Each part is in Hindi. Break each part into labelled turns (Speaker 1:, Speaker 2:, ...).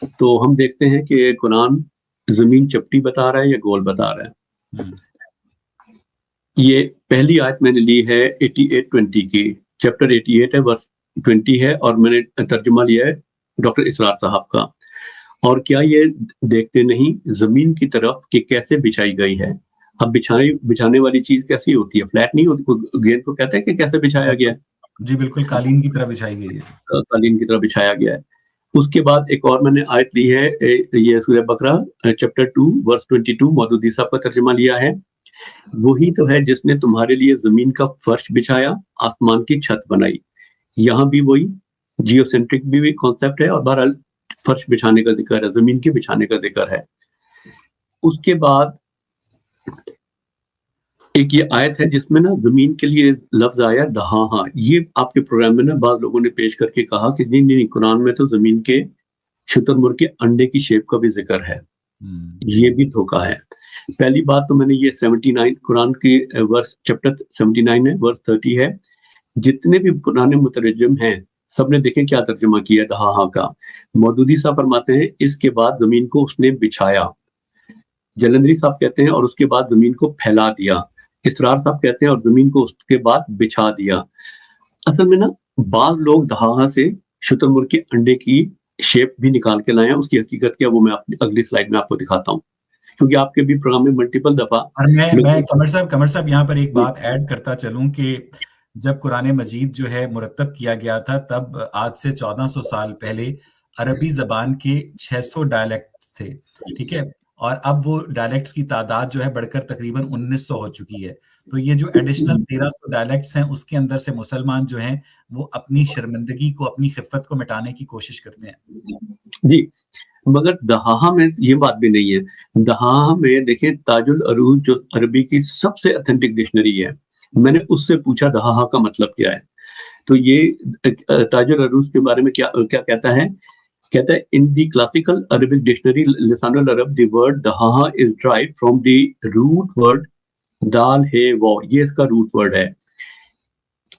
Speaker 1: तो हम देखते हैं कि कुरान ज़मीन चपटी बता रहा है या गोल बता रहा है।
Speaker 2: हुँ।
Speaker 1: ये पहली आयत मैंने ली है 88:20 की, चैप्टर 88 है, वर्स 20 है और मैंने तर्जुमा लिया है डॉक्टर इसरार साहब का। और क्या ये देखते नहीं ज़मीन की तरफ कि कैसे बिछाई गई है? अब बिछाने वाली चीज़ कैसी होती है? फ्लैट नहीं होती, गेंद को कहते हैं कि कैसे बिछाया गया है?
Speaker 2: जी, बिल्कुल कालीन की तरह बिछाई गई है।
Speaker 1: कालीन की तरह बिछाया गया है। उसके बाद एक और मैंने आयत ली है, ये सूरह बकरा चैप्टर 2 वर्स 22, मौदूदी साहब का तर्जुमा लिया है। वही तो है जिसने तुम्हारे लिए ज़मीन का फर्श बिछाया, आसमान की छत बनाई। यहाँ भी वही जियोसेंट्रिक भी कॉन्सेप्ट है और बहरहाल फर्श बिछाने का ज़िक्र है, ज़मीन के बिछाने का ज़िक्र है। उसके बाद एक ये आयत है जिसमें ना ज़मीन के लिए लफ्ज़ आया दहाहा। ये आपके प्रोग्राम में ना बाज़ लोगों ने पेश करके कहा कि नहीं, कुरान में तो ज़मीन के शुतुरमुर्ग के अंडे की शेप का भी ज़िक्र है।
Speaker 2: हुँ।
Speaker 1: ये भी धोखा है। पहली बात तो मैंने ये 79 कुरान की वर्स चैप्टर 79 है, वर्स 30 है। जितने भी पुराने मुतरज्जिम हैं, सबने देखें क्या तर्जुमा किया दहाहा का। मौदूदी साहब फरमाते हैं, इसके बाद ज़मीन को उसने बिछाया। जलंधरी साहब कहते हैं और उसके बाद ज़मीन को फैला दिया। इसरार साहब कहते हैं और ज़मीन को उसके बाद बिछा दिया। असल में ना बाज़ लोग दहाहा से शुतुरमुर्ग के अंडे की शेप भी निकाल के लाए हैं। उसकी हकीकत क्या है वो मैं अगली स्लाइड में आपको दिखाता हूँ। क्योंकि आपके भी प्रोग्राम में मल्टीपल दफ़ा
Speaker 2: और मैं कमर साहब यहाँ पर एक
Speaker 1: जी,
Speaker 2: बात ऐड करता चलूँ कि जब कुरान मजीद जो है मुरत्तब किया गया था, तब आज से 1400 साल पहले अरबी ज़बान के 600 डायलेक्ट्स थे, ठीक है? और अब वो डायलेक्ट्स की तादाद जो है बढ़कर तकरीबन 1900 हो चुकी है। तो ये जो एडिशनल 1300 डायलेक्ट्स हैं, उसके अंदर से मुसलमान जो हैं, वो अपनी शर्मिंदगी को, अपनी खिफ़्फ़त को मिटाने की कोशिश करते हैं।
Speaker 1: जी। मगर दहाहा में ये बात भी नहीं है। दहाहा में देखिए ताजुल अरूज जो अरबी की सबसे ऑथेंटिक डिक्शनरी है, मैंने उससे पूछा दहाहा का मतलब क्या है? तो ये ताजुल अरूज के बारे में क्या कहता है? कहता है in the classical Arabic dictionary लिसानुल अरब द वर्ड दहाहा is derived from the root word दाल हे वॉ, ये इसका रूट वर्ड है।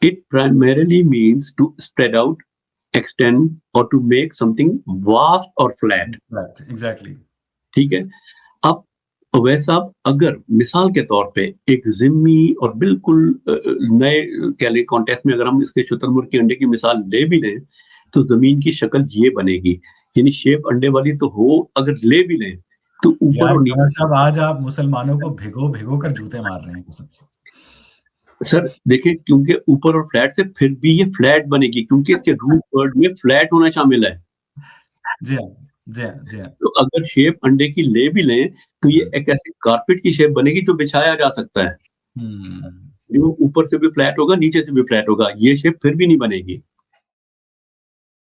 Speaker 1: It primarily means to spread out, extend और टू मेक समथिंग वास्ट और फ्लैट।
Speaker 2: Right, exactly.
Speaker 1: ठीक है? अब वैसा अगर मिसाल के तौर पे एक ज़िम्मी और बिल्कुल नए कह लें कॉन्टेक्स्ट में अगर हम इसके शुतुरमुर्ग के अंडे की मिसाल ले भी लें, तो ज़मीन की शक्ल ये बनेगी। यानी शेप अंडे वाली तो हो, अगर ले भी लें, तो ऊपर
Speaker 2: यार
Speaker 1: और
Speaker 2: कमर
Speaker 1: नीचे
Speaker 2: साहब, आज आप मुसलमानों को भिगो-भिगो कर जूते मार रहे हैं कसम से।
Speaker 1: सर देखिए क्योंकि ऊपर और फ्लैट से फिर भी ये फ्लैट बनेगी क्योंकि इसके रूट वर्ड में फ्लैट होना शामिल है।
Speaker 2: जी हाँ, जी हाँ, जी हाँ।
Speaker 1: तो अगर शेप अंडे की ले भी लें, तो ये
Speaker 2: हुँ,
Speaker 1: एक ऐसी कारपेट की शेप बनेगी जो बिछाया जा सकता है।
Speaker 2: हुँ।
Speaker 1: जो ऊपर से भी फ्लैट होगा, नीचे से भी फ्लैट होगा, ये शेप फिर भी नहीं बनेगी।